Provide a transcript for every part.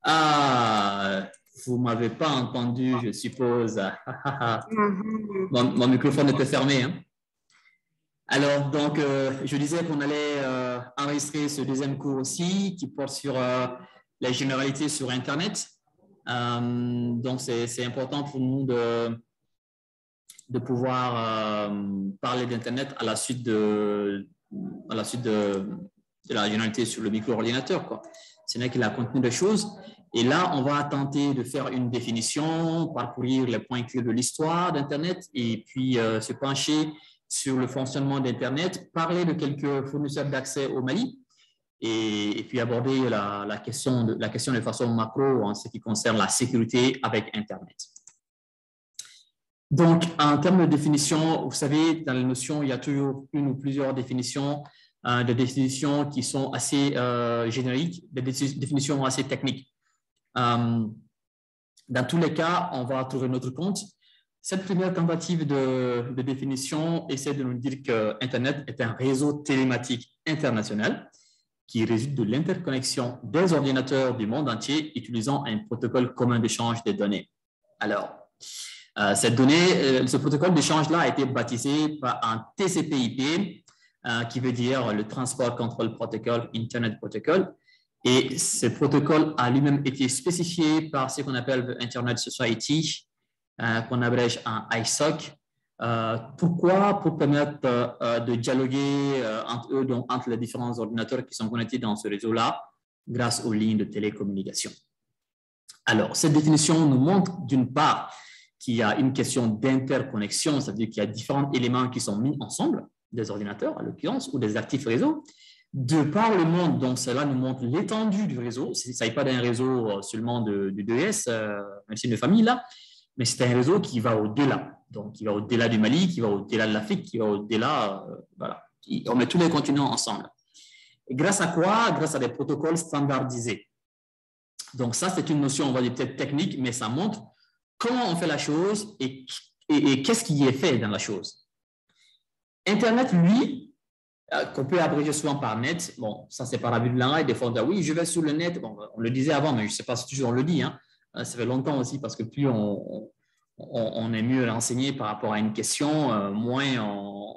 Ah, vous ne m'avez pas entendu, je suppose. Mon microphone était fermé. Hein? Alors, donc, je disais qu'on allait enregistrer ce deuxième cours aussi, qui porte sur les généralités sur Internet. Donc, c'est important pour nous de pouvoir parler d'Internet à la suite de la généralité sur le micro-ordinateur, quoi. Ce n'est que la contenu des choses. Et là, on va tenter de faire une définition, parcourir les points clés de l'histoire d'Internet et puis se pencher sur le fonctionnement d'Internet, parler de quelques fournisseurs d'accès au Mali et puis aborder la question de façon macro en ce qui concerne la sécurité avec Internet. Donc, en termes de définition, vous savez, dans les notions, il y a toujours une ou plusieurs définitions, des définitions qui sont assez génériques, des définitions assez techniques. Dans tous les cas, on va trouver notre compte. Cette première tentative de définition essaie de nous dire que Internet est un réseau télématique international qui résulte de l'interconnexion des ordinateurs du monde entier utilisant un protocole commun d'échange des données. Alors, ce protocole d'échange-là a été baptisé par un TCP/IP, qui veut dire le Transport Control Protocol, Internet Protocol. Et ce protocole a lui-même été spécifié par ce qu'on appelle le Internet Society, qu'on abrège en ISOC. Pourquoi? Pour permettre de dialoguer entre eux, donc entre les différents ordinateurs qui sont connectés dans ce réseau-là, grâce aux lignes de télécommunication. Alors, cette définition nous montre d'une part qu'il y a une question d'interconnexion, ça veut dire qu'il y a différents éléments qui sont mis ensemble, des ordinateurs, à l'occurrence, ou des actifs réseau. De par le monde, donc cela nous montre l'étendue du réseau. Il ne s'agit pas d'un réseau seulement de 2S, même si une famille là, mais c'est un réseau qui va au-delà. Donc, qui va au-delà du Mali, qui va au-delà de l'Afrique, qui va au-delà, voilà. On met tous les continents ensemble. Et grâce à quoi? Grâce à des protocoles standardisés. Donc, ça, c'est une notion, on va dire peut-être technique, mais ça montre comment on fait la chose et qu'est-ce qui est fait dans la chose. Internet, lui, qu'on peut abréger souvent par net, bon, ça c'est par abus de langage, des fois on dit oui, je vais sur le net, bon, on le disait avant, mais je ne sais pas si toujours on le dit, hein. Ça fait longtemps aussi parce que plus on est mieux renseigné par rapport à une question, moins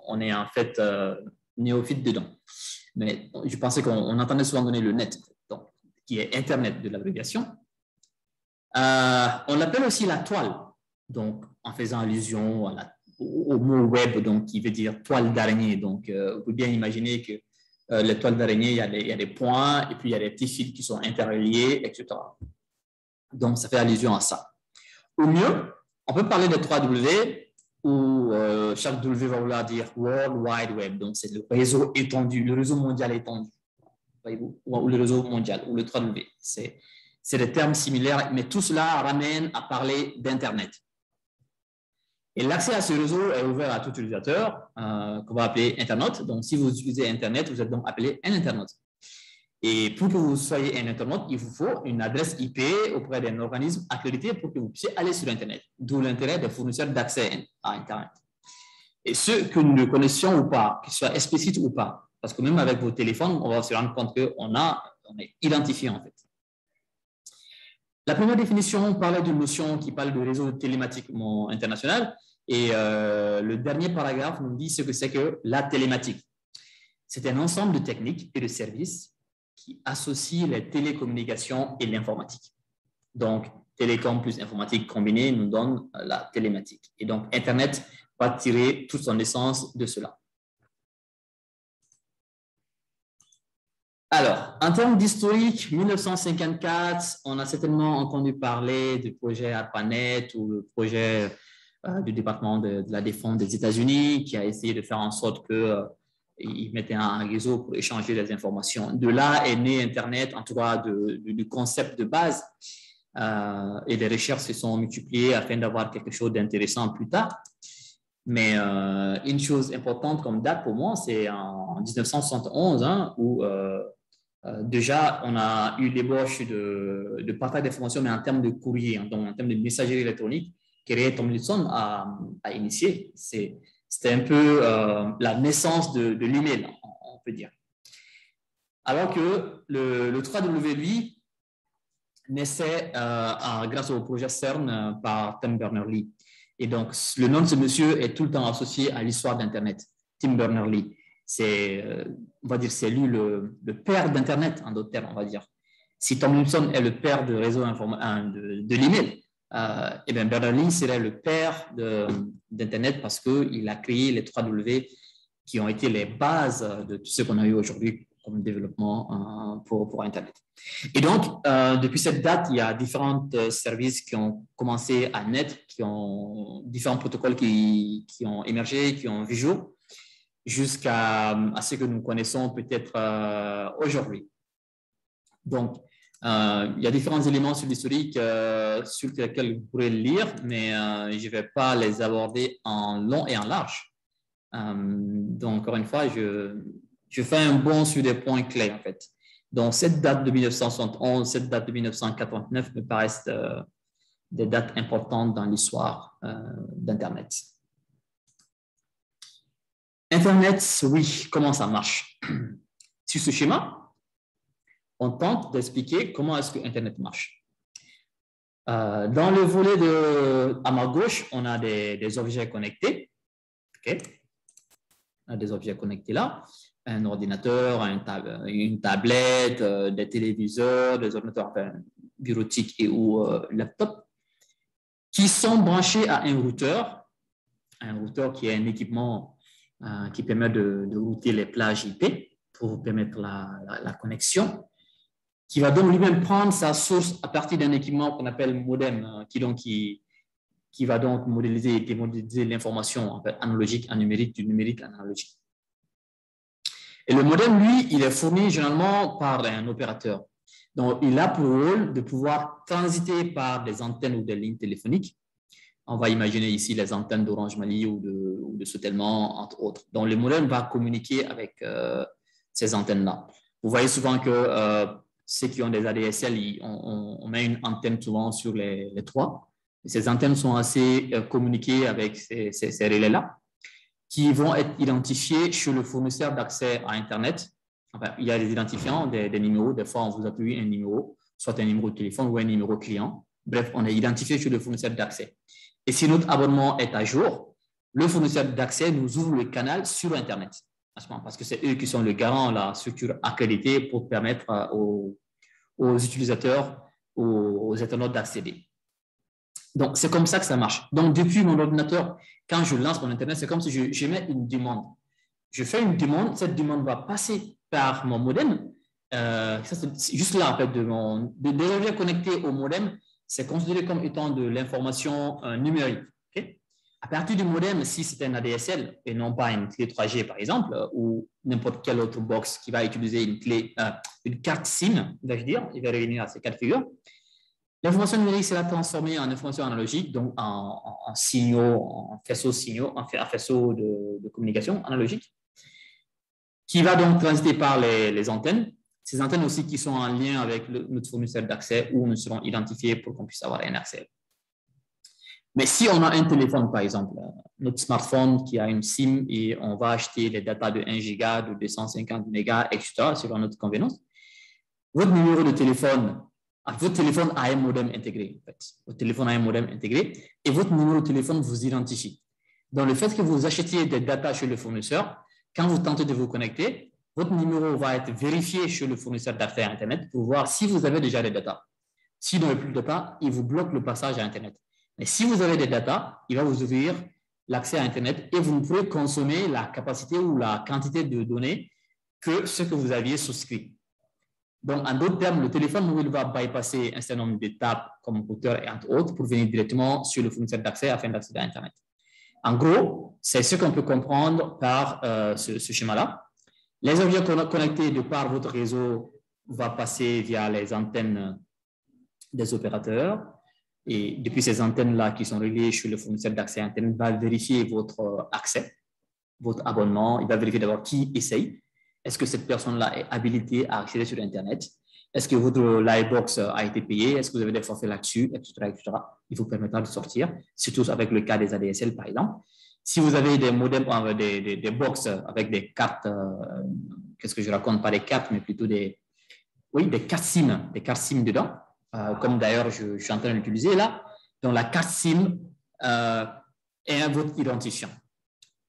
on est en fait néophyte dedans. Mais je pensais qu'on entendait souvent donner le net, donc, qui est Internet de l'abréviation. On l'appelle aussi la toile, donc en faisant allusion au mot web, donc qui veut dire toile d'araignée. Donc, vous pouvez bien imaginer que les toiles d'araignée, il y a des points et puis il y a des petits fils qui sont interreliés, etc. Donc, ça fait allusion à ça. Au mieux, on peut parler de 3W où chaque W va vouloir dire World Wide Web. Donc, c'est le réseau étendu, le réseau mondial étendu. Voyez-vous, ou le réseau mondial, ou le 3W. C'est des termes similaires, mais tout cela ramène à parler d'Internet. Et l'accès à ce réseau est ouvert à tout utilisateur, qu'on va appeler internaute. Donc, si vous utilisez Internet, vous êtes donc appelé un internaute. Et pour que vous soyez un internaute, il vous faut une adresse IP auprès d'un organisme accrédité pour que vous puissiez aller sur Internet. D'où l'intérêt des fournisseurs d'accès à Internet. Et ceux que nous ne connaissions ou pas, qu'ils soient explicites ou pas, parce que même avec vos téléphones, on va se rendre compte qu'on est identifié en fait. La première définition parlait d'une notion qui parle de réseau télématique international et le dernier paragraphe nous dit ce que c'est que la télématique. C'est un ensemble de techniques et de services qui associent les télécommunications et l'informatique. Donc, télécom plus informatique combinée nous donne la télématique. Et donc, Internet va tirer toute son essence de cela. Alors, en termes d'historique, 1954, on a certainement entendu parler du projet ARPANET ou le projet du département de la défense des États-Unis qui a essayé de faire en sorte qu'ils mettaient un réseau pour échanger les informations. De là est né Internet, en tout cas du concept de base. et les recherches se sont multipliées afin d'avoir quelque chose d'intéressant plus tard. Mais une chose importante comme date pour moi, c'est en 1971, hein, où déjà on a eu l'ébauche de partage d'informations, mais en termes de courrier, hein, donc en termes de messagerie électronique, que Ray Tomlinson a initié. C'était un peu la naissance de l'email, on peut dire. Alors que le 3W, lui, naissait grâce au projet CERN par Tim Berners-Lee. Et donc, le nom de ce monsieur est tout le temps associé à l'histoire d'Internet, Tim Berners-Lee. On va dire, c'est lui le père d'Internet, en d'autres termes, on va dire. Si Tomlinson est le père de réseau de l'email, et bien Berners-Lee serait le père d'Internet parce qu'il a créé les 3W qui ont été les bases de tout ce qu'on a eu aujourd'hui comme développement pour Internet. Et donc, depuis cette date, il y a différents services qui ont commencé à naître, différents protocoles qui ont émergé, qui ont vu jour, jusqu'à ce que nous connaissons peut-être aujourd'hui. Donc, il y a différents éléments sur l'historique sur lesquels vous pourrez lire, mais je ne vais pas les aborder en long et en large. Donc, encore une fois, je fais un bond sur des points clés, en fait. Donc, cette date de 1971, cette date de 1989 me paraissent des dates importantes dans l'histoire d'Internet. Internet, oui, comment ça marche? Sur ce schéma, on tente d'expliquer comment est-ce que Internet marche. Dans le volet à ma gauche, on a des objets connectés. Okay. On a des objets connectés là. Un ordinateur, une tablette, des téléviseurs, des ordinateurs bureautiques et ou laptops, qui sont branchés à un routeur qui est un équipement qui permet de router les plages IP pour permettre la connexion, qui va donc lui-même prendre sa source à partir d'un équipement qu'on appelle modem, qui va donc modéliser et démodéliser l'information analogique en numérique, du numérique en analogique. Et le modem, lui, il est fourni généralement par un opérateur. Donc, il a pour rôle de pouvoir transiter par des antennes ou des lignes téléphoniques. On va imaginer ici les antennes d'Orange Mali ou de Sotelman, entre autres. Donc, le modem va communiquer avec ces antennes-là. Vous voyez souvent que ceux qui ont des ADSL, on met une antenne souvent sur les toits. Et ces antennes sont assez communiquées avec ces relais-là, qui vont être identifiés chez le fournisseur d'accès à Internet. Enfin, il y a des identifiants, des numéros. Des fois, on vous attribue un numéro, soit un numéro de téléphone ou un numéro client. Bref, on est identifié chez le fournisseur d'accès. Et si notre abonnement est à jour, le fournisseur d'accès nous ouvre le canal sur Internet. Parce que c'est eux qui sont le garant, la structure accréditée pour permettre aux utilisateurs, aux internautes d'accéder. Donc, c'est comme ça que ça marche. Donc, depuis mon ordinateur, quand je lance mon Internet, c'est comme si je mets une demande. Je fais une demande, cette demande va passer par mon modem. C'est juste là, en fait, des objets connectés au modem, c'est considéré comme étant de l'information numérique. Okay? À partir du modem, si c'est un ADSL et non pas une clé 3G, par exemple, ou n'importe quelle autre box qui va utiliser une carte SIM, vais-je dire, il va revenir à ces quatre figures. L'information numérique sera transformée en information analogique, donc en signaux, en faisceaux de communication analogique, qui va donc transiter par les antennes. Ces antennes aussi qui sont en lien avec notre fournisseur d'accès où nous serons identifiés pour qu'on puisse avoir un accès. Mais si on a un téléphone, par exemple, notre smartphone qui a une SIM et on va acheter les datas de 1 giga, de 250 mégas, etc., selon notre convenance, votre numéro de téléphone, votre téléphone a un modem intégré. En fait. Votre téléphone a un modem intégré et votre numéro de téléphone vous identifie. Donc, le fait que vous achetiez des datas chez le fournisseur, quand vous tentez de vous connecter, votre numéro va être vérifié chez le fournisseur d'accès à Internet pour voir si vous avez déjà des datas. Si vous n'avez plus de datas, il vous bloque le passage à Internet. Mais si vous avez des datas, il va vous ouvrir l'accès à Internet et vous ne pourrez consommer la capacité ou la quantité de données que ce que vous aviez souscrit. Donc, en d'autres termes, le téléphone mobile va bypasser un certain nombre d'étapes comme routeur et entre autres pour venir directement sur le fournisseur d'accès afin d'accéder à Internet. En gros, c'est ce qu'on peut comprendre par ce schéma-là. Les objets connectés de par votre réseau vont passer via les antennes des opérateurs. Et depuis ces antennes-là qui sont reliées sur le fournisseur d'accès à Internet, va vérifier votre accès, votre abonnement. Il va vérifier d'abord qui essaye. Est-ce que cette personne-là est habilitée à accéder sur Internet? Est-ce que votre Livebox a été payé? Est-ce que vous avez des forfaits là-dessus, etc., etc. Il vous permettra de sortir, surtout avec le cas des ADSL, par exemple. Si vous avez des modems, des box avec des cartes, qu'est-ce que je raconte? Pas des cartes, mais plutôt des cartes SIM dedans, comme d'ailleurs je suis en train d'utiliser là. Donc, la carte SIM est votre identifiant.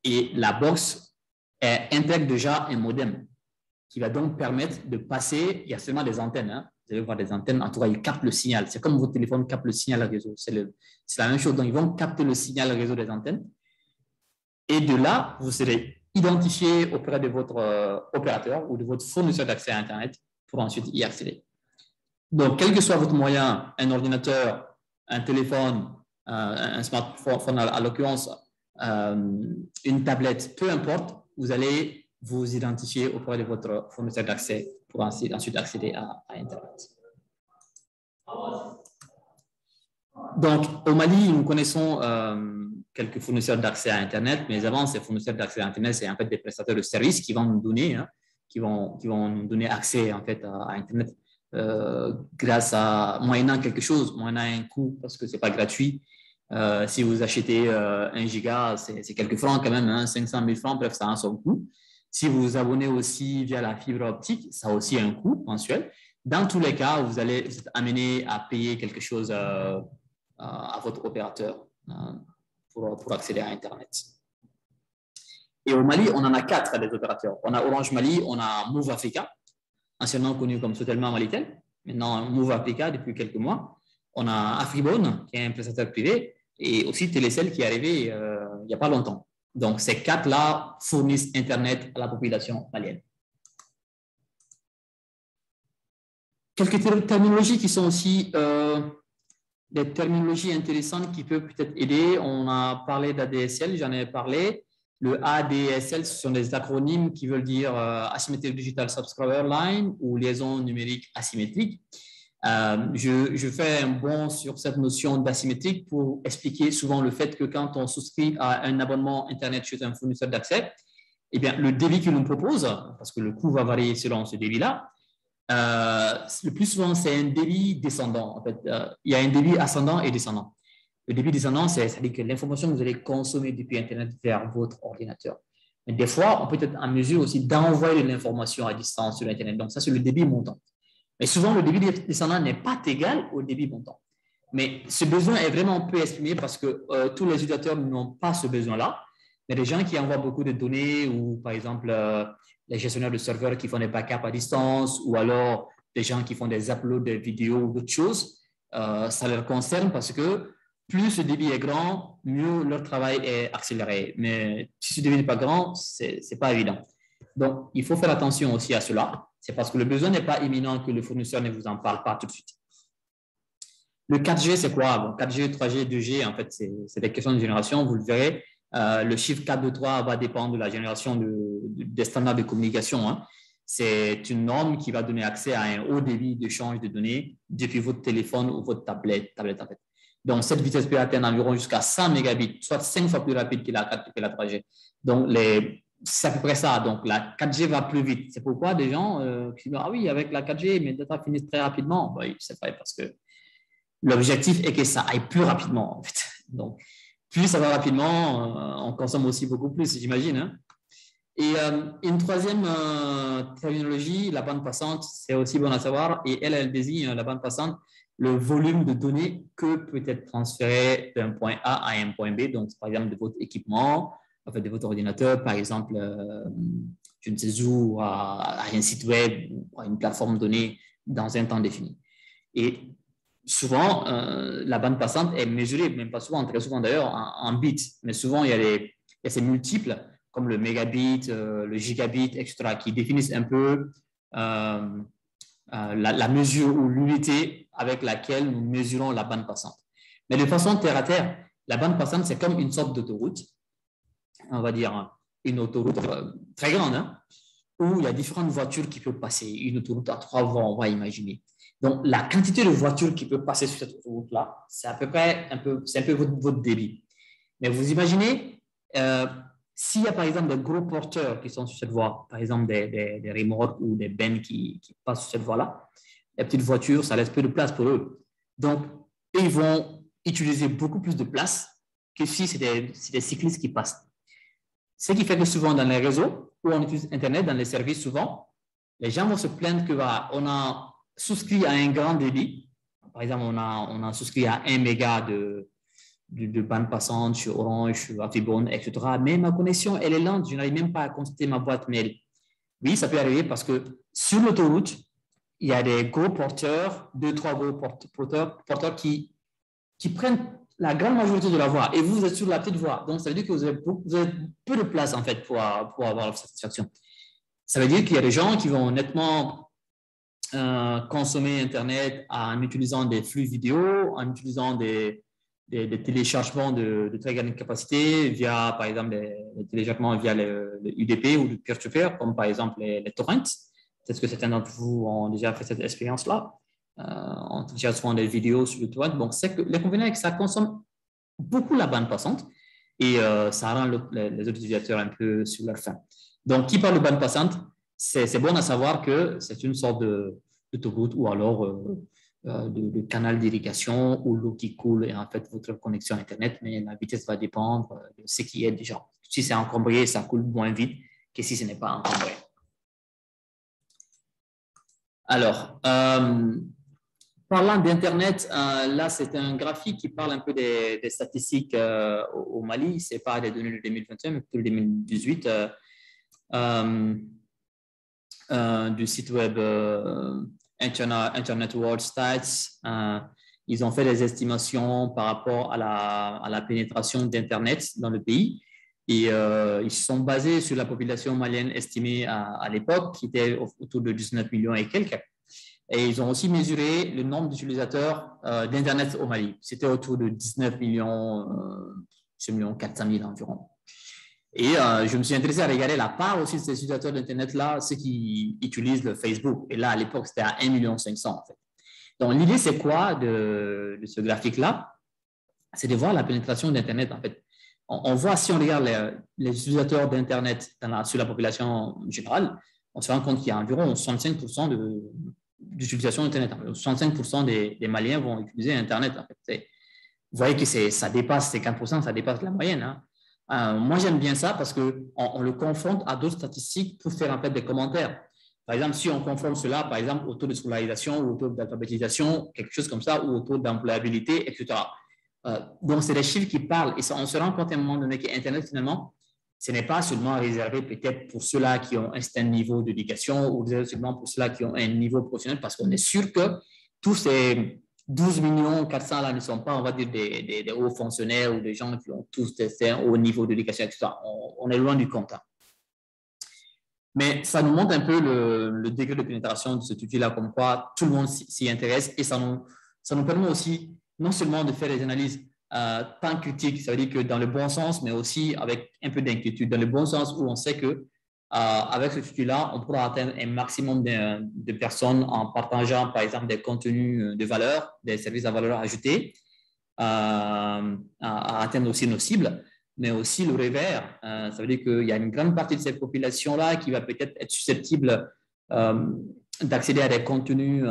Et la box intègre déjà un modem qui va donc permettre de passer, il y a seulement des antennes, hein. Vous allez voir des antennes, en tout cas, ils captent le signal. C'est comme votre téléphone capte le signal réseau. C'est la même chose. Donc, ils vont capter le signal réseau des antennes. Et de là, vous serez identifié auprès de votre opérateur ou de votre fournisseur d'accès à Internet pour ensuite y accéder. Donc, quel que soit votre moyen, un ordinateur, un téléphone, un smartphone à l'occurrence, une tablette, peu importe, vous allez vous identifier auprès de votre fournisseur d'accès pour ensuite accéder à Internet. Donc, au Mali, nous connaissons quelques fournisseurs d'accès à Internet, mais avant, ces fournisseurs d'accès à Internet, c'est en fait des prestataires de services qui vont nous donner, qui vont nous donner accès en fait à Internet grâce à moyennant quelque chose, moyennant un coût, parce que c'est pas gratuit. Si vous achetez 1 giga, c'est quelques francs quand même, hein, 500 000 francs, bref, ça a son coût. Si vous vous abonnez aussi via la fibre optique, ça a aussi un coût mensuel. Dans tous les cas, vous êtes amené à payer quelque chose à votre opérateur pour accéder à Internet. Et au Mali, on en a 4 des opérateurs. On a Orange Mali, on a Move Africa, anciennement connu comme Sotelma Malitel, maintenant Move Africa depuis quelques mois. On a Afribone, qui est un prestataire privé, et aussi Télécel qui est arrivé il n'y a pas longtemps. Donc, ces 4-là fournissent Internet à la population malienne. Quelques terminologies qui sont aussi des terminologies intéressantes qui peuvent peut-être aider. On a parlé d'ADSL, j'en ai parlé. Le ADSL, ce sont des acronymes qui veulent dire Asymmetric Digital Subscriber Line ou liaison numérique asymétrique. Je fais un bond sur cette notion d'asymétrique pour expliquer souvent le fait que quand on souscrit à un abonnement Internet chez un fournisseur d'accès, eh bien, le débit qu'il nous propose, parce que le coût va varier selon ce débit-là, le plus souvent, c'est un débit descendant. En fait, il y a un débit ascendant et descendant. Le débit descendant, c'est-à-dire que l'information que vous allez consommer depuis Internet vers votre ordinateur. Mais des fois, on peut être en mesure aussi d'envoyer de l'information à distance sur Internet. Donc, ça, c'est le débit montant. Mais souvent, le débit descendant n'est pas égal au débit montant. Mais ce besoin est vraiment peu exprimé parce que tous les utilisateurs n'ont pas ce besoin-là. Il y a des gens qui envoient beaucoup de données ou, par exemple, les gestionnaires de serveurs qui font des backups à distance ou alors des gens qui font des uploads de vidéos ou d'autres choses. Ça leur concerne parce que plus ce débit est grand, mieux leur travail est accéléré. Mais si ce débit n'est pas grand, ce n'est pas évident. Donc, il faut faire attention aussi à cela. C'est parce que le besoin n'est pas imminent que le fournisseur ne vous en parle pas tout de suite. Le 4G, c'est quoi? Bon, 4G, 3G, 2G, en fait, c'est des questions de génération. Vous le verrez, le chiffre 4, 2, 3 va dépendre de la génération des standards de communication. Hein. C'est une norme qui va donner accès à un haut débit d'échange de données depuis votre téléphone ou votre tablette en fait. Donc, cette vitesse peut atteindre environ jusqu'à 100 mégabits, soit 5 fois plus rapide que la 3G. Donc, c'est à peu près ça. Donc, la 4G va plus vite. C'est pourquoi des gens qui disent « Ah oui, avec la 4G, mes data finissent très rapidement. » Oui, c'est vrai parce que l'objectif est que ça aille plus rapidement, en fait. Donc, plus ça va rapidement, on consomme aussi beaucoup plus, j'imagine. Hein. Et une troisième terminologie, la bande passante, c'est aussi bon à savoir. Et elle désigne, la bande passante, le volume de données que peut être transféré d'un point A à un point B. Donc, par exemple, de votre équipement, en fait, de votre ordinateur, par exemple, je ne sais où, à un site web ou à une plateforme donnée dans un temps défini. Et souvent, la bande passante est mesurée, même pas souvent, très souvent d'ailleurs, en bits. Mais souvent, il y a ces multiples, comme le mégabit, le gigabit, etc., qui définissent un peu la mesure ou l'unité avec laquelle nous mesurons la bande passante. Mais de façon terre à terre, la bande passante, c'est comme une sorte d'autoroute, on va dire une autoroute très grande, hein, où il y a différentes voitures qui peuvent passer, une autoroute à 3 voies, on va imaginer. Donc, la quantité de voitures qui peut passer sur cette route-là, c'est à peu près c'est un peu votre débit. Mais vous imaginez, s'il y a par exemple des gros porteurs qui sont sur cette voie, par exemple des remorques ou des bennes qui passent sur cette voie-là, les petites voitures, ça laisse peu de place pour eux. Donc, eux, ils vont utiliser beaucoup plus de place que si c'est des cyclistes qui passent. Ce qui fait que souvent dans les réseaux où on utilise Internet, dans les services souvent, les gens vont se plaindre qu'on a souscrit à un grand débit. Par exemple, on a souscrit à 1 méga de bande passante sur Orange, sur Fibre, etc. Mais ma connexion, elle est lente. Je n'arrive même pas à consulter ma boîte mail. Oui, ça peut arriver parce que sur l'autoroute, il y a des gros porteurs, 2-3 gros porteurs qui prennent la grande majorité de la voie et vous êtes sur la petite voie. Donc, ça veut dire que vous avez peu de place en fait pour avoir la satisfaction. Ça veut dire qu'il y a des gens qui vont nettement consommer Internet en utilisant des flux vidéo, en utilisant des téléchargements de très grande capacité via, par exemple, les téléchargements via le UDP ou le peer-to-peer, comme par exemple les torrents. Peut-être que certains d'entre vous ont déjà fait cette expérience-là. On télécharge souvent des vidéos sur le torrent. Donc, c'est que l'inconvénient est que ça consomme beaucoup la bande passante et ça rend les autres utilisateurs un peu sur leur faim. Donc, qui parle de bande passante, c'est bon à savoir que c'est une sorte d'autoroute ou alors de canal d'irrigation où l'eau qui coule est en fait votre connexion Internet, mais la vitesse va dépendre de ce qui est déjà. Si c'est encombré, ça coule moins vite que si ce n'est pas encombré. Alors, parlant d'Internet, là, c'est un graphique qui parle un peu des statistiques au Mali. Ce n'est pas des données de 2021, mais plutôt de 2018 du site web Internet World Stats. Ils ont fait des estimations par rapport à la pénétration d'Internet dans le pays. Et ils se sont basés sur la population malienne estimée à l'époque, qui était autour de 19 millions et quelques. Et ils ont aussi mesuré le nombre d'utilisateurs d'Internet au Mali. C'était autour de 19 millions, 400 000 environ. Et je me suis intéressé à regarder la part aussi de ces utilisateurs d'Internet-là, ceux qui utilisent le Facebook. Et là, à l'époque, c'était à 1,5 million en fait. Donc, l'idée, c'est quoi de ce graphique-là? C'est de voir la pénétration d'Internet, en fait. On voit, si on regarde les utilisateurs d'Internet sur la population générale, on se rend compte qu'il y a environ 65% d'utilisation d'Internet. 65% des Maliens vont utiliser Internet, en fait. Vous voyez que ça dépasse, 50%, ça dépasse la moyenne, hein. Moi, j'aime bien ça parce qu'on le confronte à d'autres statistiques pour faire en fait des commentaires. Par exemple, si on confronte cela, par exemple, au taux de scolarisation ou au taux d'alphabétisation, quelque chose comme ça, ou au taux d'employabilité, etc. Donc, c'est des chiffres qui parlent et on se rend compte à un moment donné qu'Internet, finalement, ce n'est pas seulement réservé peut-être pour ceux-là qui ont un certain niveau d'éducation ou seulement pour ceux-là qui ont un niveau professionnel parce qu'on est sûr que tous ces 12 millions 400 là ne sont pas, on va dire, des hauts fonctionnaires ou des gens qui ont tous un haut niveau d'éducation, etc. On est loin du compte. Hein. Mais ça nous montre un peu le degré de pénétration de cet outil-là, comme quoi tout le monde s'y intéresse et ça nous permet aussi non seulement de faire des analyses tant critiques, ça veut dire que dans le bon sens, mais aussi avec un peu d'inquiétude, dans le bon sens où on sait que avec cet outil-là, on pourra atteindre un maximum de personnes en partageant, par exemple, des contenus de valeur, des services à valeur ajoutée, à atteindre aussi nos cibles, mais aussi le revers. Ça veut dire qu'il y a une grande partie de cette population-là qui va peut-être être susceptible d'accéder à des contenus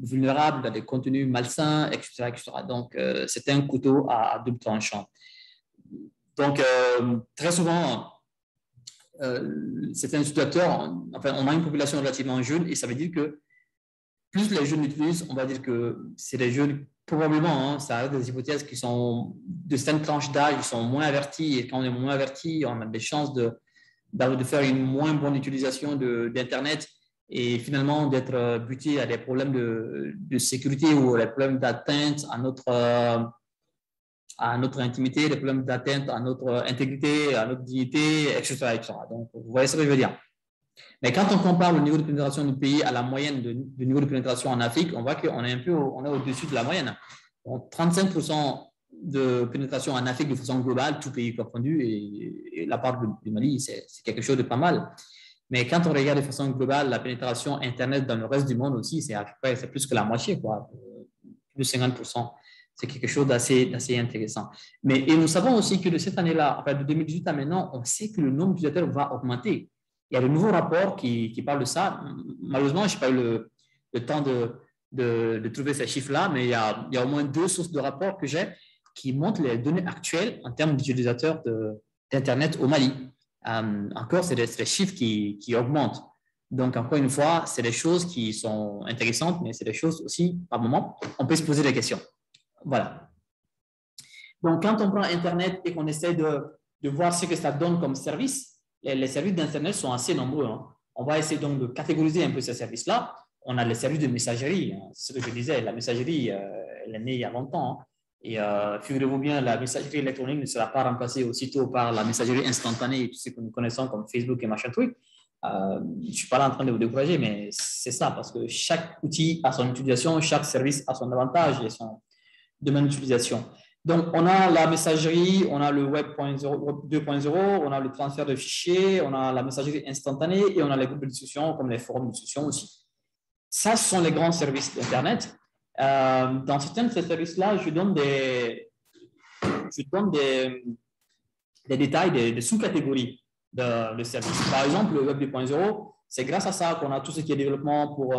vulnérables, à des contenus malsains, etc. etc. Donc, c'est un couteau à double tranchant. Donc, très souvent, certains utilisateurs, enfin, on a une population relativement jeune et ça veut dire que plus les jeunes l'utilisent, on va dire que c'est des jeunes, probablement, hein, ça a des hypothèses qui sont de certaines tranches d'âge, ils sont moins avertis et quand on est moins averti, on a des chances de faire une moins bonne utilisation d'Internet et finalement d'être buté à des problèmes de sécurité ou des problèmes d'atteinte à notre intimité, des problèmes d'atteinte à notre intégrité, à notre dignité, etc., etc. Donc, vous voyez ce que je veux dire. Mais quand on compare le niveau de pénétration du pays à la moyenne du niveau de pénétration en Afrique, on voit qu'on est au-dessus de la moyenne. Donc, 35% de pénétration en Afrique de façon globale, tout pays confondu, et la part du Mali, c'est quelque chose de pas mal. Mais quand on regarde de façon globale, la pénétration Internet dans le reste du monde aussi, c'est plus que la moitié, quoi. Plus de 50%. C'est quelque chose d'assez intéressant. Et nous savons aussi que de cette année-là, enfin de 2018 à maintenant, on sait que le nombre d'utilisateurs va augmenter. Il y a de nouveaux rapports qui parlent de ça. Malheureusement, je n'ai pas eu le temps de trouver ces chiffres-là, mais il y a au moins 2 sources de rapports que j'ai qui montrent les données actuelles en termes d'utilisateurs d'Internet au Mali. Encore, c'est des chiffres qui augmentent. Donc, encore une fois, c'est des choses qui sont intéressantes, mais c'est des choses aussi, par moment, on peut se poser des questions. Voilà. Donc, quand on prend Internet et qu'on essaie de voir ce que ça donne comme service, les services d'Internet sont assez nombreux. Hein. On va essayer donc de catégoriser un peu ces services-là. On a les services de messagerie. Hein. C'est ce que je disais, la messagerie, elle est née il y a longtemps. Hein. Et figurez-vous bien, la messagerie électronique ne sera pas remplacée aussitôt par la messagerie instantanée et tout ce que nous connaissons comme Facebook et machin truc. Je ne suis pas là en train de vous décourager, mais c'est ça, parce que chaque outil a son utilisation, chaque service a son avantage et son domaine d'utilisation. Donc, on a la messagerie, on a le Web 2.0, on a le transfert de fichiers, on a la messagerie instantanée et on a les groupes de discussion comme les forums de discussion aussi. Ça, ce sont les grands services d'Internet. Dans certains de ces services-là, je donne des détails, des sous-catégories de services. Par exemple, le Web 2.0, c'est grâce à ça qu'on a tout ce qui est développement pour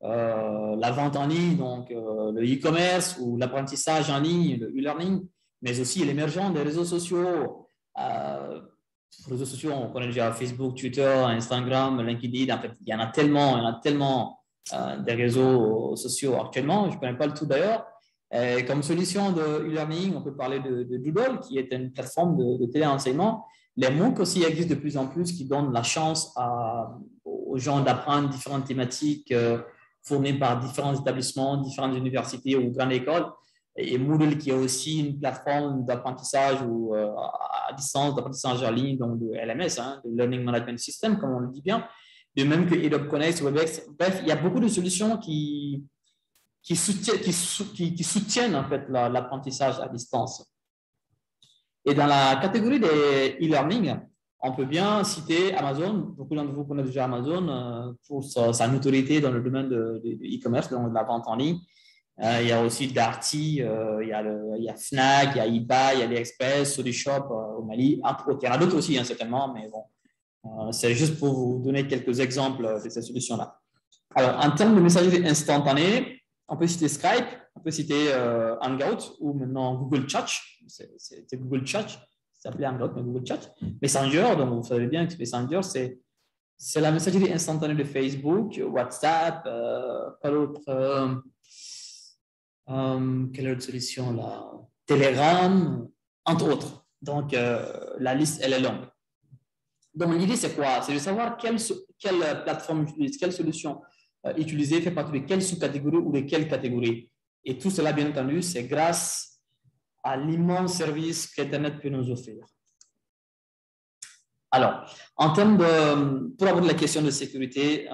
la vente en ligne, donc le e-commerce ou l'apprentissage en ligne, le e-learning, mais aussi l'émergence des réseaux sociaux. Les réseaux sociaux, on connaît déjà Facebook, Twitter, Instagram, LinkedIn. En fait, il y en a tellement des réseaux sociaux actuellement. Je ne connais pas le tout d'ailleurs. Comme solution de e-learning, on peut parler de Doodle, qui est une plateforme de téléenseignement. Les MOOC aussi existent de plus en plus, qui donnent la chance aux gens d'apprendre différentes thématiques fournies par différents établissements, différentes universités ou grandes écoles. Et Moodle, qui est aussi une plateforme d'apprentissage ou à distance, d'apprentissage en ligne, donc de LMS, hein, de Learning Management System, comme on le dit bien. De même que Adobe Connect, WebEx. Bref, il y a beaucoup de solutions qui soutiennent en fait l'apprentissage à distance. Et dans la catégorie des e-learning, on peut bien citer Amazon. Beaucoup d'entre vous connaissent déjà Amazon pour sa notoriété dans le domaine de e-commerce, donc de la vente en ligne. Il y a aussi Darty, il y a Fnac, il y a eBay, il y a AliExpress, SoluShop au Mali, entre autres. Il y en a d'autres aussi, hein, certainement, mais bon, c'est juste pour vous donner quelques exemples de ces solutions-là. Alors, en termes de messagerie instantanée, on peut citer Skype, on peut citer Hangout ou maintenant Google Chat. C'est Google Chat, ça s'appelait Hangout, mais Google Chat. Messenger, donc vous savez bien que Messenger, c'est la messagerie instantanée de Facebook, WhatsApp, quelle autre solution là? Telegram, entre autres. Donc, la liste, elle est longue. Donc, l'idée, c'est quoi? C'est de savoir quelle plateforme utiliser, quelle solution utiliser, fait partie de quelle sous-catégorie ou de quelle catégorie. Et tout cela, bien entendu, c'est grâce à l'immense service qu'Internet peut nous offrir. Alors, en termes pour aborder la question de sécurité,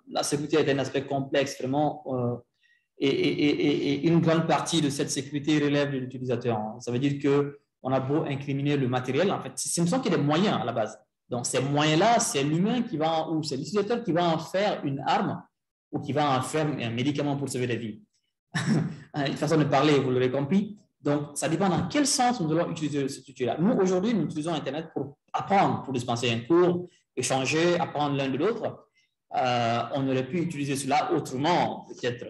la sécurité est un aspect complexe, vraiment, et une grande partie de cette sécurité relève de l'utilisateur. Ça veut dire qu'on a beau incriminer le matériel, en fait, ce ne sont que des moyens à la base. Donc, ces moyens-là, c'est l'humain ou c'est l'utilisateur qui va en faire une arme ou qui va en faire un médicament pour sauver des vies. Une façon de parler, vous l'aurez compris. Donc, ça dépend dans quel sens nous allons utiliser cet outil-là. Nous, aujourd'hui, nous utilisons Internet pour apprendre, pour dispenser un cours, échanger, apprendre l'un de l'autre. On aurait pu utiliser cela autrement, peut-être,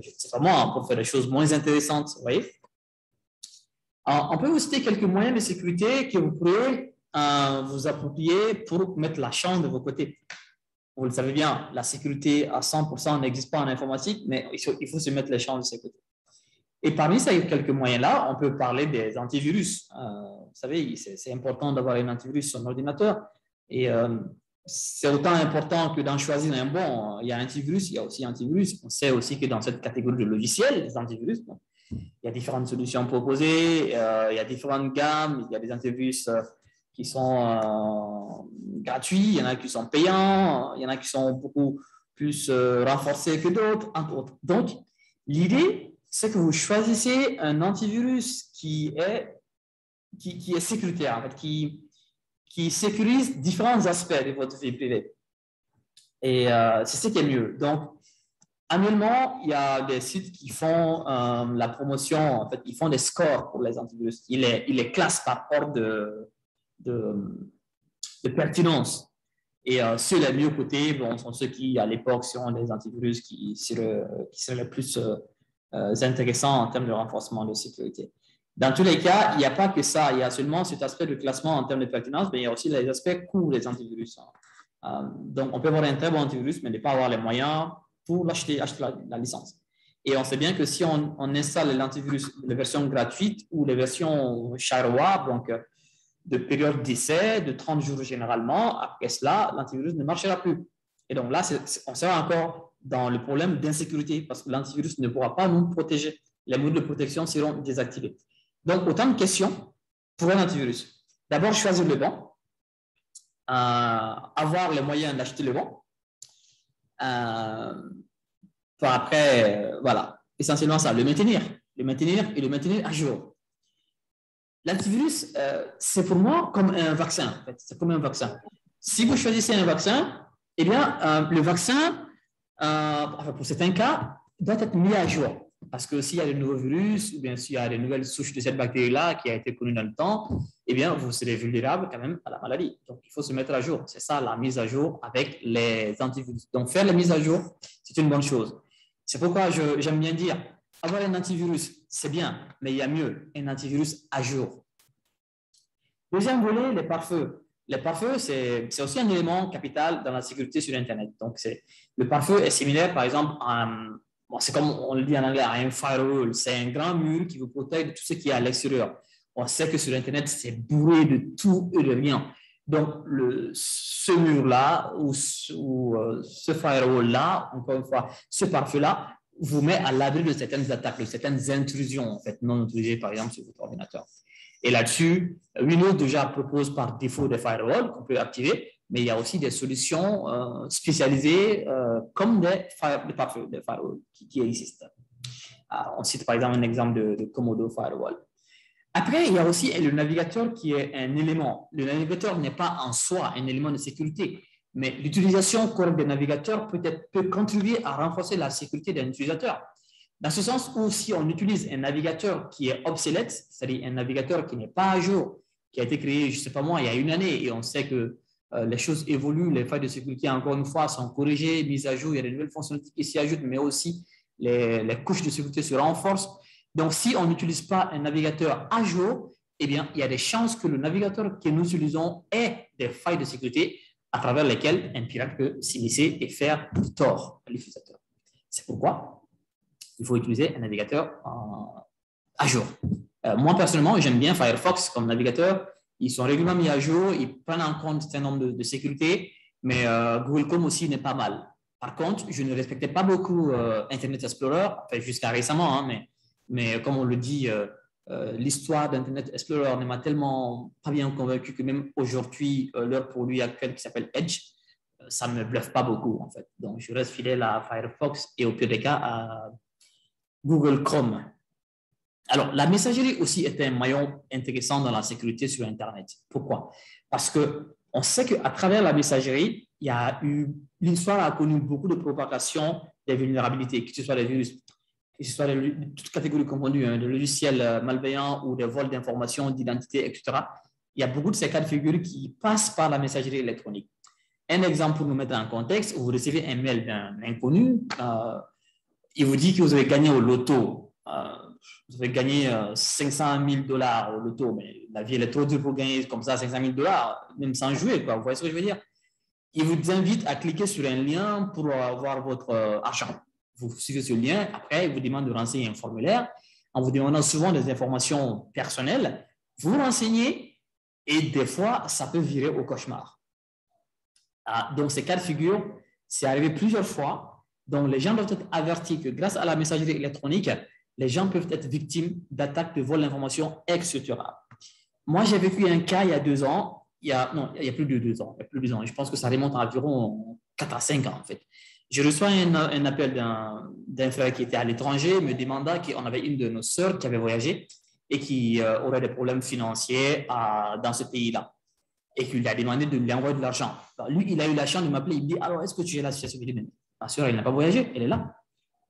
je ne sais pas moi, pour faire des choses moins intéressantes, vous voyez. Alors, on peut vous citer quelques moyens de sécurité que vous pourrez vous approprier pour mettre la chance de vos côtés. Vous le savez bien, la sécurité à 100% n'existe pas en informatique, mais il faut se mettre les chances de ses côtés. Et parmi ces quelques moyens-là, on peut parler des antivirus. Vous savez, c'est important d'avoir un antivirus sur son ordinateur. Et c'est autant important que d'en choisir un bon. Il y a antivirus, il y a aussi antivirus. On sait aussi que dans cette catégorie de logiciels, des antivirus, bon, il y a différentes solutions proposées, il y a différentes gammes, il y a des antivirus qui sont gratuits, il y en a qui sont payants, il y en a qui sont beaucoup plus renforcés que d'autres, entre autres. Donc, l'idée, c'est que vous choisissez un antivirus qui est sécuritaire, en fait, qui sécurise différents aspects de votre vie privée. Et c'est ce qui est mieux. Donc, annuellement, il y a des sites qui font la promotion, en fait, ils font des scores pour les antivirus. Ils les classent par ordre de, de pertinence. Et ceux les mieux cotés sont ceux qui, à l'époque, seront des antivirus qui seraient les plus intéressants en termes de renforcement de sécurité. Dans tous les cas, il n'y a pas que ça. Il y a seulement cet aspect de classement en termes de pertinence, mais il y a aussi les aspects coûts des antivirus. Donc, on peut avoir un très bon antivirus, mais ne pas avoir les moyens pour acheter la licence. Et on sait bien que si on installe l'antivirus, les versions gratuites ou les versions shareware, donc de période d'essai de 30 jours généralement, après cela, l'antivirus ne marchera plus. Et donc là, on sera encore dans le problème d'insécurité parce que l'antivirus ne pourra pas nous protéger. Les modes de protection seront désactivés. Donc, autant de questions pour un antivirus. D'abord, choisir le bon, avoir les moyens d'acheter le bon. Après, voilà, essentiellement ça, le maintenir et le maintenir à jour. L'antivirus, c'est pour moi comme un vaccin. En fait. C'est comme un vaccin. Si vous choisissez un vaccin, eh bien, le vaccin, pour certains cas, doit être mis à jour. Parce que s'il y a de nouveaux virus, ou bien s'il y a de nouvelles souches de cette bactérie-là qui a été connue dans le temps, eh bien, vous serez vulnérable quand même à la maladie. Donc, il faut se mettre à jour. C'est ça, la mise à jour avec les antivirus. Donc, faire la mise à jour, c'est une bonne chose. C'est pourquoi j'aime bien dire, avoir un antivirus, c'est bien, mais il y a mieux, un antivirus à jour. Deuxième volet, les pare-feux. Les pare-feux, c'est aussi un élément capital dans la sécurité sur Internet. Donc, le pare-feu est similaire, par exemple, c'est comme on le dit en anglais, un firewall. C'est un grand mur qui vous protège de tout ce qui est à l'extérieur. On sait que sur Internet, c'est bourré de tout et de rien. Donc, ce mur-là ou ce firewall-là, encore une fois, ce pare-feu-là, vous met à l'abri de certaines attaques, de certaines intrusions, en fait, non autorisées, par exemple, sur votre ordinateur. Et là-dessus, Windows déjà propose par défaut des firewalls qu'on peut activer, mais il y a aussi des solutions spécialisées comme des firewalls qui existent. On cite par exemple un exemple de Comodo Firewall. Après, il y a aussi le navigateur qui est un élément. Le navigateur n'est pas en soi un élément de sécurité, mais l'utilisation correcte des navigateurs peut contribuer à renforcer la sécurité d'un utilisateur. Dans ce sens où si on utilise un navigateur qui est obsolète, c'est-à-dire un navigateur qui n'est pas à jour, qui a été créé, je ne sais pas moi, il y a une année, et on sait que les choses évoluent, les failles de sécurité, encore une fois, sont corrigées, mises à jour, il y a de nouvelles fonctionnalités qui s'y ajoutent, mais aussi les couches de sécurité se renforcent. Donc, si on n'utilise pas un navigateur à jour, eh bien, il y a des chances que le navigateur que nous utilisons ait des failles de sécurité à travers lesquelles un pirate peut s'immiscer et faire du tort à l'utilisateur. C'est pourquoi il faut utiliser un navigateur à jour. Moi, personnellement, j'aime bien Firefox comme navigateur. Ils sont régulièrement mis à jour, ils prennent en compte un certain nombre de sécurité, mais Google Chrome aussi n'est pas mal. Par contre, je ne respectais pas beaucoup Internet Explorer, enfin, jusqu'à récemment, hein, mais comme on le dit, l'histoire d'Internet Explorer ne m'a tellement pas bien convaincu que même aujourd'hui, leur produit actuel qui s'appelle Edge, ça ne me bluffe pas beaucoup, en fait. Donc, je reste fidèle à Firefox et au pire des cas, à Google Chrome. Alors, la messagerie aussi est un maillon intéressant dans la sécurité sur Internet. Pourquoi? Parce qu'on sait qu'à travers la messagerie, l'histoire a connu beaucoup de propagation des vulnérabilités, que ce soit des virus, que ce soit de toutes catégories confondues, de logiciels malveillants ou des vols d'informations, d'identité, etc. Il y a beaucoup de ces cas de figure qui passent par la messagerie électronique. Un exemple pour nous mettre en contexte, vous recevez un mail d'un inconnu, il vous dit que vous avez gagné au loto. Vous avez gagné 500 000 $ au loto, mais la vie elle est trop dure pour gagner comme ça 500 000 $, même sans jouer, quoi. Vous voyez ce que je veux dire? Il vous invite à cliquer sur un lien pour avoir votre argent. Vous suivez ce lien, après il vous demande de renseigner un formulaire en vous demandant souvent des informations personnelles. Vous renseignez et des fois, ça peut virer au cauchemar. Donc, ces cas de figure, c'est arrivé plusieurs fois. Donc, les gens doivent être avertis que grâce à la messagerie électronique, les gens peuvent être victimes d'attaques de vol d'informations, etc. Moi, j'ai vécu un cas il y a 2 ans. Il y a plus de 2 ans. Il y a plus de 2 ans. Je pense que ça remonte à environ 4 à 5 ans, en fait. Je reçois un appel d'un frère qui était à l'étranger, me demandant qu'on avait une de nos sœurs qui avait voyagé et qui aurait des problèmes financiers dans ce pays-là. et qu'il lui a demandé de lui envoyer de l'argent. Lui, il a eu la chance de m'appeler. Il me dit, alors, est-ce que tu es là? Je lui dis, ma soeur, elle n'a pas voyagé, elle est là.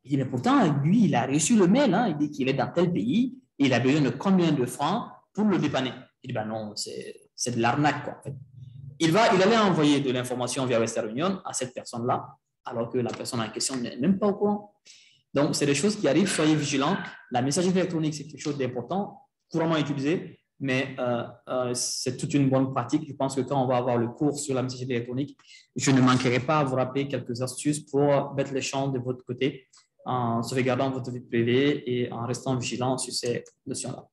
Il dit, mais pourtant, lui, il a reçu le mail. Hein. Il dit qu'il est dans tel pays et il a besoin de combien de francs pour le dépanner. Il dit, ben non, c'est de l'arnaque, quoi, en fait. Il allait envoyer de l'information via Western Union à cette personne-là, alors que la personne en question n'est même pas au courant. Donc, c'est des choses qui arrivent, soyez vigilants. La messagerie électronique, c'est quelque chose d'important, couramment utilisé, mais c'est toute une bonne pratique. Je pense que quand on va avoir le cours sur la messagerie électronique, je ne manquerai pas à vous rappeler quelques astuces pour mettre les champs de votre côté, en sauvegardant votre vie privée et en restant vigilant sur ces notions-là.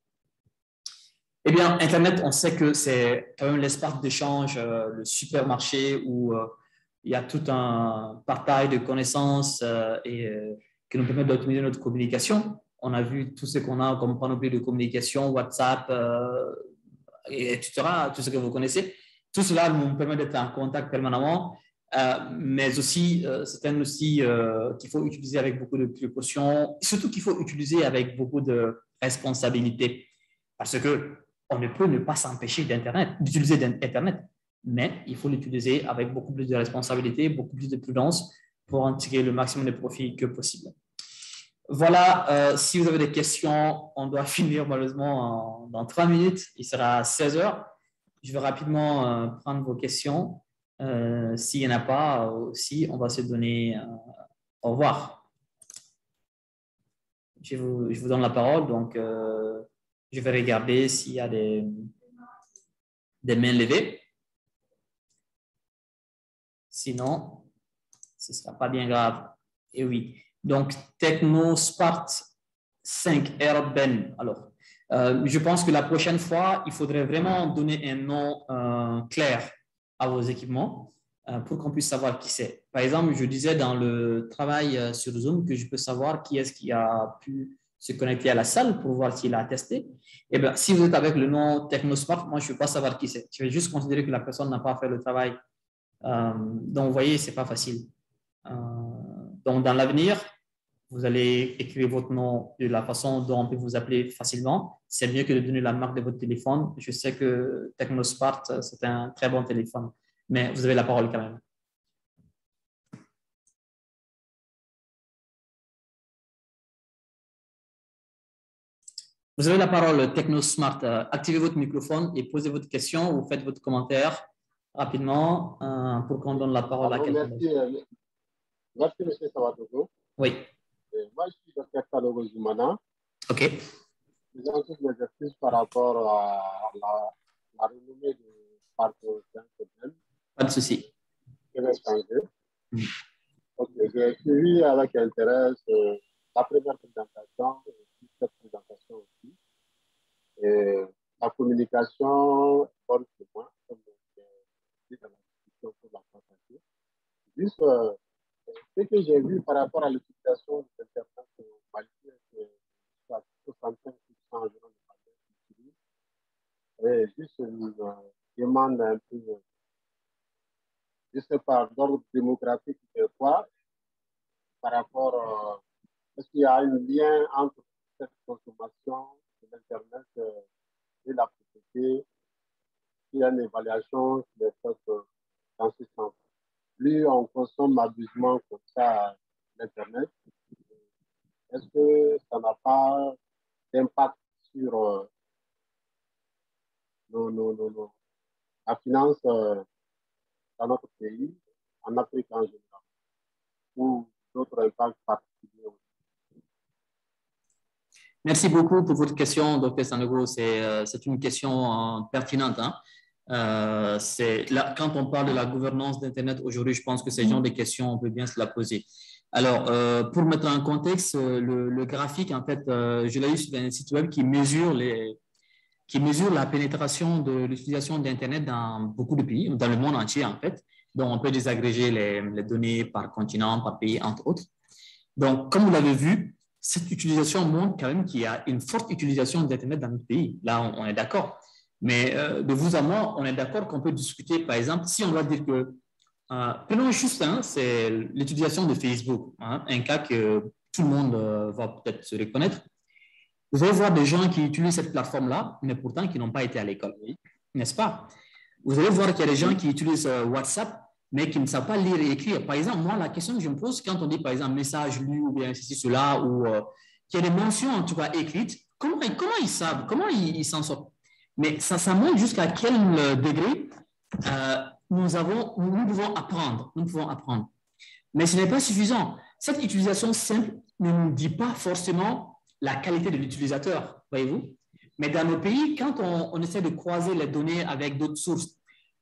Eh bien, Internet, on sait que c'est quand même l'espace d'échange, le supermarché où il y a tout un partage de connaissances qui nous permet d'optimiser notre communication. On a vu tout ce qu'on a comme panoplie de communication, WhatsApp, etc., tout ce que vous connaissez. Tout cela nous permet d'être en contact permanemment, mais aussi, c'est un outil qu'il faut utiliser avec beaucoup de précautions, surtout qu'il faut utiliser avec beaucoup de responsabilité. Parce qu'on ne peut ne pas s'empêcher d'utiliser Internet, mais il faut l'utiliser avec beaucoup plus de responsabilité, beaucoup plus de prudence pour en tirer le maximum de profit que possible. Voilà, si vous avez des questions, on doit finir malheureusement dans 3 minutes. Il sera 16 heures. Je vais rapidement prendre vos questions. S'il n'y en a pas aussi, on va se donner au revoir. Je vous donne la parole. Donc, je vais regarder s'il y a des mains levées. Sinon, ce ne sera pas bien grave. Et oui. Donc, TechnoSmart 5 Airben. Alors, je pense que la prochaine fois, il faudrait vraiment donner un nom clair à vos équipements pour qu'on puisse savoir qui c'est. Par exemple, je disais dans le travail sur Zoom que je peux savoir qui est-ce qui a pu se connecter à la salle pour voir s'il a testé. Eh bien, si vous êtes avec le nom TechnoSmart, moi, je ne vais pas savoir qui c'est. Je vais juste considérer que la personne n'a pas fait le travail. Donc, vous voyez, ce n'est pas facile. Donc, dans l'avenir, vous allez écrire votre nom de la façon dont on peut vous appeler facilement. C'est mieux que de donner la marque de votre téléphone. Je sais que TechnoSmart, c'est un très bon téléphone, mais vous avez la parole quand même. Vous avez la parole, TechnoSmart. Activez votre microphone et posez votre question ou faites votre commentaire rapidement pour qu'on donne la parole à quelqu'un. Merci, M. Savadogo. Oui. Moi, je suis Dr. Kalogo Zumana. OK. Je présente toutes mes excuses par rapport à la renommée du parc d'un. Pas de souci. Je vais changer. OK. J'ai suivi avec intérêt la première présentation et cette présentation aussi. Et la communication est bonne pour moi, comme je dit dans la discussion pour la partager. Juste ce que j'ai vu par rapport à l'utilisation de Internet au Mali, c'est 65% environ de Maliens qui utilisent. Et juste une demande un peu, je ne sais pas, d'ordre démographique de quoi, par rapport, est-ce qu'il y a un lien entre cette consommation de l'Internet et la propriété? Il y a une évaluation qui est faite dans ce sens. Plus on consomme abusivement comme ça l'Internet, est-ce que ça n'a pas d'impact sur la finance dans notre pays, en Afrique en général, ou d'autres impacts particuliers? Merci beaucoup pour votre question, Dr. Sanogo. C'est une question pertinente. Hein? Là, quand on parle de la gouvernance d'Internet aujourd'hui, je pense que ce genre de questions, on peut bien se la poser. Alors, pour mettre en contexte, le graphique, en fait, je l'ai eu sur un site web qui mesure la pénétration de l'utilisation d'Internet dans beaucoup de pays, dans le monde entier, en fait. Donc, on peut désagréger les données par continent, par pays, entre autres. Donc, comme vous l'avez vu, cette utilisation montre quand même qu'il y a une forte utilisation d'Internet dans notre pays. Là, on est d'accord. Mais de vous à moi, on est d'accord qu'on peut discuter, par exemple, si on doit dire que, prenons juste, c'est l'utilisation de Facebook, un cas que tout le monde va peut-être se reconnaître. Vous allez voir des gens qui utilisent cette plateforme-là, mais pourtant qui n'ont pas été à l'école, n'est-ce pas? Vous allez voir qu'il y a des gens qui utilisent WhatsApp, mais qui ne savent pas lire et écrire. Par exemple, moi, la question que je me pose quand on dit, par exemple, message lu ou bien ceci, cela, ou qu'il y a des mentions, en tout cas, écrites, comment ils savent, comment ils s'en sortent? Mais ça montre jusqu'à quel degré nous pouvons apprendre. Nous pouvons apprendre. Mais ce n'est pas suffisant. Cette utilisation simple ne nous dit pas forcément la qualité de l'utilisateur, voyez-vous? Mais dans nos pays, quand on essaie de croiser les données avec d'autres sources,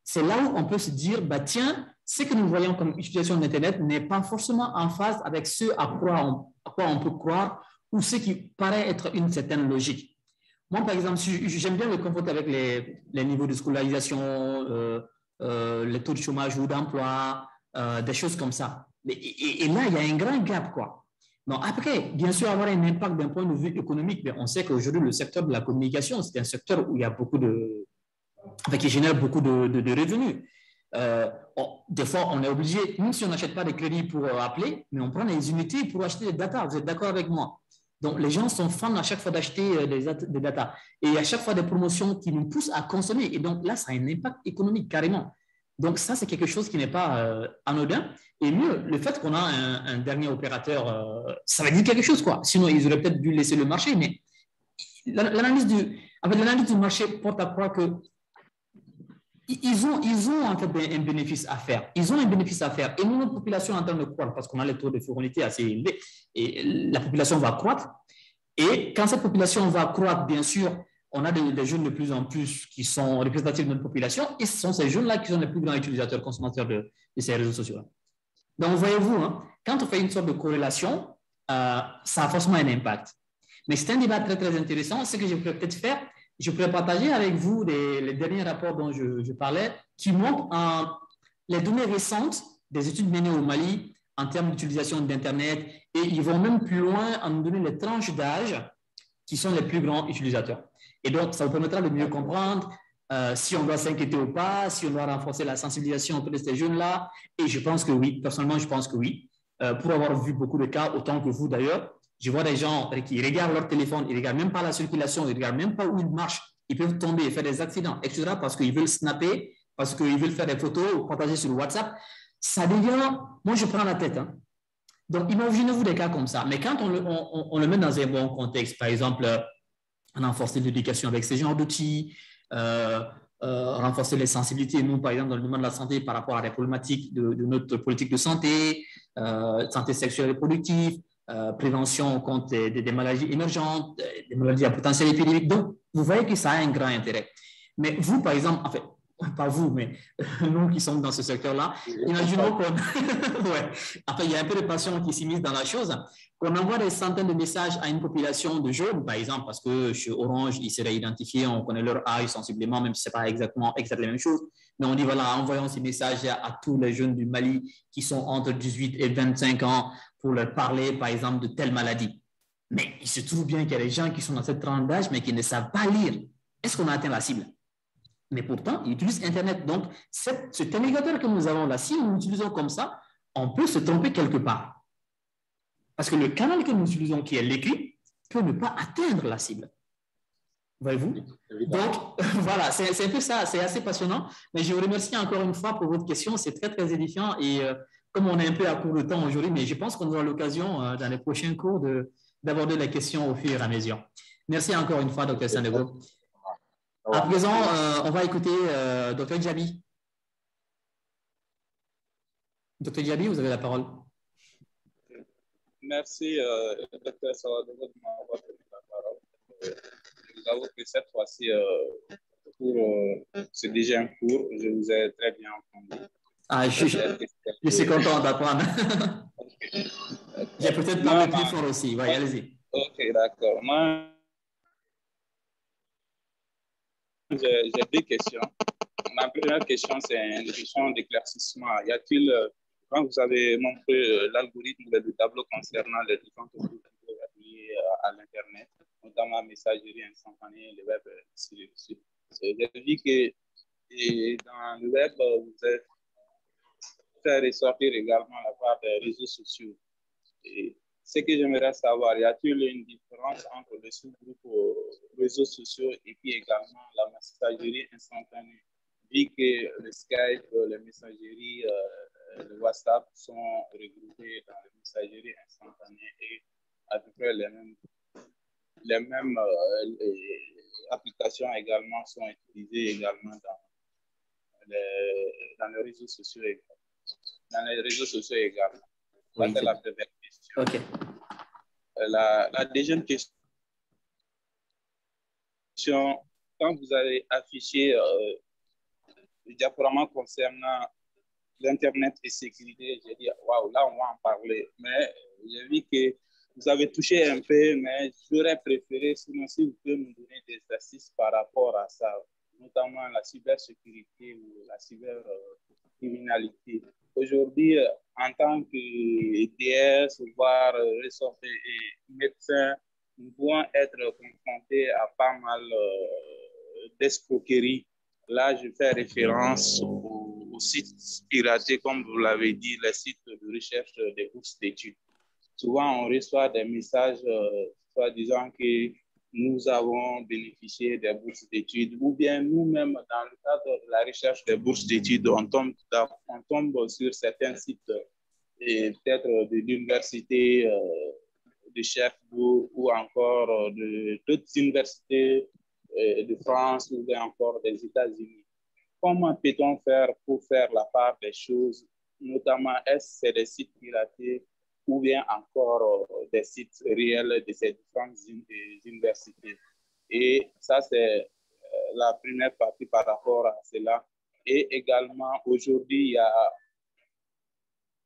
c'est là où on peut se dire, bah, tiens, ce que nous voyons comme utilisation d'Internet n'est pas forcément en phase avec ce à quoi on peut croire ou ce qui paraît être une certaine logique. Moi, par exemple, j'aime bien me confronter avec les niveaux de scolarisation, les taux de chômage ou d'emploi, des choses comme ça. Et là, il y a un grand gap, quoi. Bon, après, bien sûr, avoir un impact d'un point de vue économique, mais on sait qu'aujourd'hui, le secteur de la communication, c'est un secteur où il y a beaucoup qui génère beaucoup de revenus. Des fois, on est obligé, même si on n'achète pas de crédit pour appeler, mais on prend les unités pour acheter des data. Vous êtes d'accord avec moi? Donc, les gens sont fans à chaque fois d'acheter des data. Et à chaque fois, des promotions qui nous poussent à consommer. Et donc, là, ça a un impact économique carrément. Donc, ça, c'est quelque chose qui n'est pas anodin. Et mieux, le fait qu'on a un dernier opérateur, ça va dire quelque chose, quoi. Sinon, ils auraient peut-être dû laisser le marché. Mais l'analyse du marché porte à croire que ils ont en fait un bénéfice à faire. Ils ont un bénéfice à faire. Et nous, notre population est en train de croître parce qu'on a les taux de fécondité assez élevés. Et la population va croître. Et quand cette population va croître, bien sûr, on a des jeunes de plus en plus qui sont représentatifs de notre population. Et ce sont ces jeunes-là qui sont les plus grands utilisateurs, consommateurs de ces réseaux sociaux. Donc, voyez-vous, hein, quand on fait une sorte de corrélation, ça a forcément un impact. Mais c'est un débat très, très intéressant. Ce que je pourrais peut-être faire, je pourrais partager avec vous les derniers rapports dont je parlais qui montrent les données récentes des études menées au Mali en termes d'utilisation d'Internet et ils vont même plus loin en nous donner les tranches d'âge qui sont les plus grands utilisateurs. Et donc, ça vous permettra de mieux comprendre si on doit s'inquiéter ou pas, si on doit renforcer la sensibilisation auprès de ces jeunes-là. Et je pense que oui, personnellement, je pense que oui. Pour avoir vu beaucoup de cas, autant que vous d'ailleurs, je vois des gens qui regardent leur téléphone, ils ne regardent même pas la circulation, ils ne regardent même pas où ils marchent. Ils peuvent tomber et faire des accidents, etc. parce qu'ils veulent snapper, parce qu'ils veulent faire des photos ou partager sur WhatsApp. Ça devient... Moi, je prends la tête. Hein. Donc, imaginez-vous des cas comme ça. Mais quand on le met dans un bon contexte, par exemple, renforcer l'éducation avec ces genres d'outils, renforcer les sensibilités, nous, par exemple, dans le domaine de la santé, par rapport à des problématiques de notre politique de santé, santé sexuelle et reproductive, prévention contre des maladies émergentes, des maladies à potentiel épidémique. Donc, vous voyez que ça a un grand intérêt. Mais vous, par exemple, en fait, pas vous, mais nous qui sommes dans ce secteur-là, imaginons qu'on... ouais. Après, il y a un peu de passion qui s'immisce dans la chose, qu'on envoie des centaines de messages à une population de jeunes, par exemple, parce que chez Orange, ils seraient identifiés, on connaît leur âge sensiblement, même si ce n'est pas exactement la même chose. Mais on dit, voilà, envoyons ces messages à tous les jeunes du Mali qui sont entre 18 et 25 ans pour leur parler, par exemple, de telle maladie. Mais il se trouve bien qu'il y a des gens qui sont dans cette tranche d'âge, mais qui ne savent pas lire. Est-ce qu'on a atteint la cible? Mais pourtant, ils utilisent Internet. Donc, cet indicateur que nous avons là, si nous l'utilisons comme ça, on peut se tromper quelque part. Parce que le canal que nous utilisons, qui est l'écrit, peut ne pas atteindre la cible. Voyez-vous? Donc, voilà, c'est un peu ça, c'est assez passionnant. Mais je vous remercie encore une fois pour votre question. C'est très, très édifiant. Et comme on est un peu à court de temps aujourd'hui, mais je pense qu'on aura l'occasion dans les prochains cours d'aborder les questions au fur et à mesure. Merci encore une fois, Dr. Sanebo. À présent, on va écouter Dr. Djabi. Dr. Djabi, vous avez la parole. Merci, Dr. Sawadego, de m'avoir donné la parole. Je vous avoue que cette fois-ci, c'est déjà un cours. Je vous ai très bien entendu. Ah, je suis content d'apprendre. J'ai peut-être parlé plus fort aussi. Oui, allez-y. OK, d'accord. Moi, j'ai deux questions. Ma première question, c'est une question d'éclaircissement. Y a-t-il, quand vous avez montré l'algorithme ou le tableau concernant les différentes outils liés à l'Internet, notamment la messagerie instantanée, le web, j'ai vu que dans le web, vous avez fait ressortir également la part des réseaux sociaux. Et ce que j'aimerais savoir, y a-t-il une différence entre les sous-groupes réseaux sociaux et puis également la messagerie instantanée? vu que le Skype, les messageries, le WhatsApp sont regroupés dans les messageries instantanées et à peu près les mêmes applications également sont utilisées également dans les réseaux sociaux également. Dans les réseaux sociaux également. Ça, c'est la première question. Okay. La deuxième question, quand vous avez affiché le diaporama concernant l'Internet et sécurité, j'ai dit, waouh, là, on va en parler. Mais j'ai vu que vous avez touché un peu, mais j'aurais préféré, sinon, si vous pouvez me donner des astuces par rapport à ça, notamment la cybersécurité ou la cybercriminalité. Aujourd'hui, en tant que DS, voire ressortir et médecin, nous pouvons être confrontés à pas mal d'escroqueries. Là, je fais référence aux sites piratés, comme vous l'avez dit, les sites de recherche des bourses d'études. Souvent, on reçoit des messages soi-disant que nous avons bénéficié des bourses d'études, ou bien nous-mêmes, dans le cadre de la recherche des bourses d'études, on tombe sur certains sites, peut-être de l'université de Cherbourg ou encore d'autres universités de France ou bien encore des États-Unis. Comment peut-on faire pour faire la part des choses, notamment est-ce que c'est des sites piratés ou bien encore des sites réels de ces différentes universités. Et ça, c'est la première partie par rapport à cela. Et également, aujourd'hui, il y a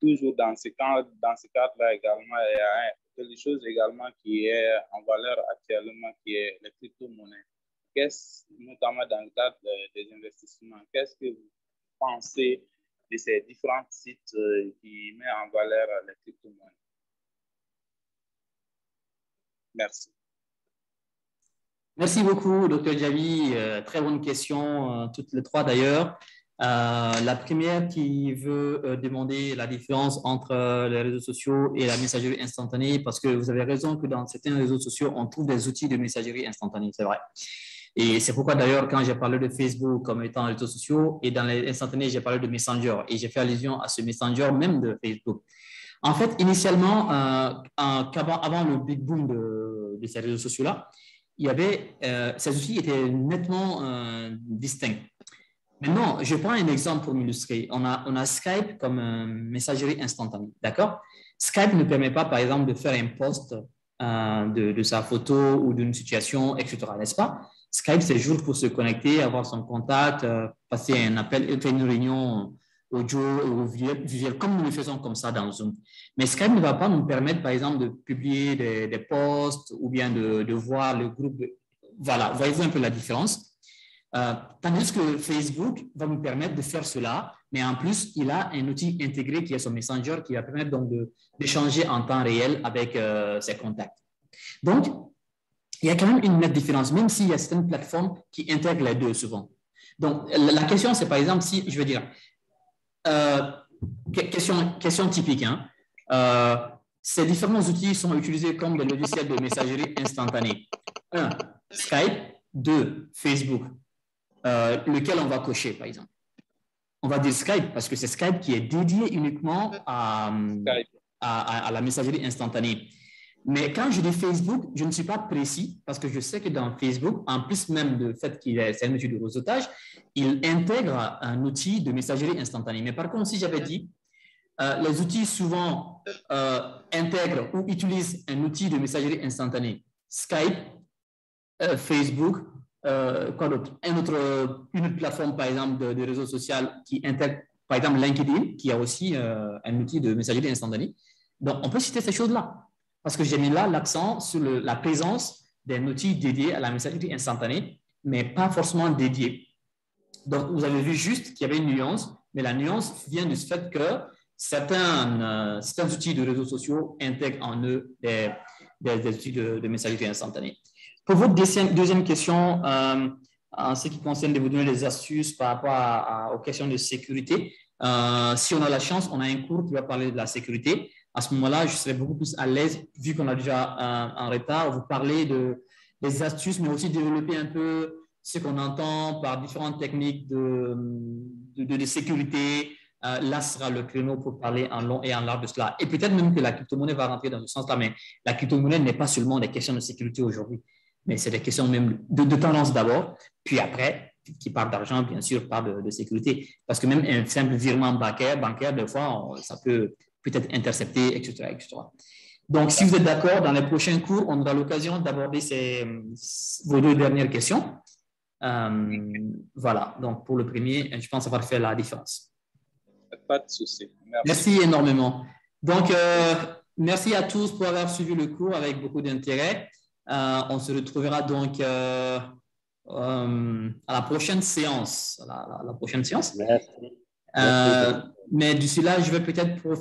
toujours dans ce cadre-là également, il y a quelque chose également qui est en valeur actuellement, qui est les crypto-monnaies. Notamment dans le cadre des investissements, qu'est-ce que vous pensez de ces différents sites qui mettent en valeur les crypto-monnaies? Merci. Merci beaucoup, Dr. Djavi. Très bonne question, toutes les trois d'ailleurs. La première qui veut demander la différence entre les réseaux sociaux et la messagerie instantanée, parce que vous avez raison que dans certains réseaux sociaux, on trouve des outils de messagerie instantanée, c'est vrai. Et c'est pourquoi d'ailleurs, quand j'ai parlé de Facebook comme étant un réseau social et dans les instantanés, j'ai parlé de Messenger et j'ai fait allusion à ce Messenger même de Facebook. En fait, initialement, avant le big boom de ces réseaux sociaux-là, il y avait, ces outils étaient nettement distincts. Maintenant, je prends un exemple pour m'illustrer. On a Skype comme messagerie instantanée, d'accord? Skype ne permet pas, par exemple, de faire un post de sa photo ou d'une situation, etc., n'est-ce pas? Skype, c'est juste pour se connecter, avoir son contact, passer un appel, faire une réunion audio ou visuelle, comme nous le faisons comme ça dans Zoom. Mais Skype ne va pas nous permettre, par exemple, de publier des posts ou bien de voir le groupe. Voilà, voyez-vous un peu la différence? Tandis que Facebook va nous permettre de faire cela, mais en plus, il a un outil intégré qui est son Messenger qui va permettre donc d'échanger en temps réel avec ses contacts. Donc, il y a quand même une nette différence, même s'il y a certaines plateformes qui intègrent les deux souvent. Donc, la question, c'est par exemple, si je veux dire, question typique, hein, ces différents outils sont utilisés comme des logiciels de messagerie instantanée. 1, Skype, 2, Facebook, lequel on va cocher, par exemple. On va dire Skype parce que c'est Skype qui est dédié uniquement à la messagerie instantanée. Mais quand je dis Facebook, je ne suis pas précis parce que je sais que dans Facebook, en plus même du fait qu'il est un outil de réseautage, il intègre un outil de messagerie instantanée. Mais par contre, si j'avais dit, les outils souvent intègrent ou utilisent un outil de messagerie instantanée, Skype, Facebook, quoi d'autre? Une autre plateforme, par exemple, de réseau social qui intègre, par exemple, LinkedIn, qui a aussi un outil de messagerie instantanée. Donc, on peut citer ces choses-là. Parce que j'ai mis là l'accent sur la présence d'un outil dédié à la messagerie instantanée, mais pas forcément dédié. Donc, vous avez vu juste qu'il y avait une nuance, mais la nuance vient du fait que certains outils de réseaux sociaux intègrent en eux des outils de messagerie instantanée. Pour votre deuxième question, en ce qui concerne de vous donner des astuces par rapport aux questions de sécurité, si on a la chance, on a un cours qui va parler de la sécurité. À ce moment-là, je serai beaucoup plus à l'aise, vu qu'on a déjà en retard, vous parler des astuces, mais aussi développer un peu ce qu'on entend par différentes techniques de sécurité. Là sera le créneau pour parler en long et en large de cela. Et peut-être même que la crypto-monnaie va rentrer dans ce sens-là, mais la crypto-monnaie n'est pas seulement des questions de sécurité aujourd'hui, mais c'est des questions même de tendance d'abord, puis après, qui parle d'argent, bien sûr, parle de sécurité. Parce que même un simple virement bancaire des fois, ça peut être intercepté, etc., etc. Donc, si vous êtes d'accord, dans les prochains cours, on aura l'occasion d'aborder vos deux dernières questions. Voilà, donc pour le premier, je pense avoir fait la différence. Pas de souci. Merci énormément. Donc, merci à tous pour avoir suivi le cours avec beaucoup d'intérêt. On se retrouvera donc à la prochaine séance. La prochaine séance. Merci. Mais d'ici là, je vais peut-être profiter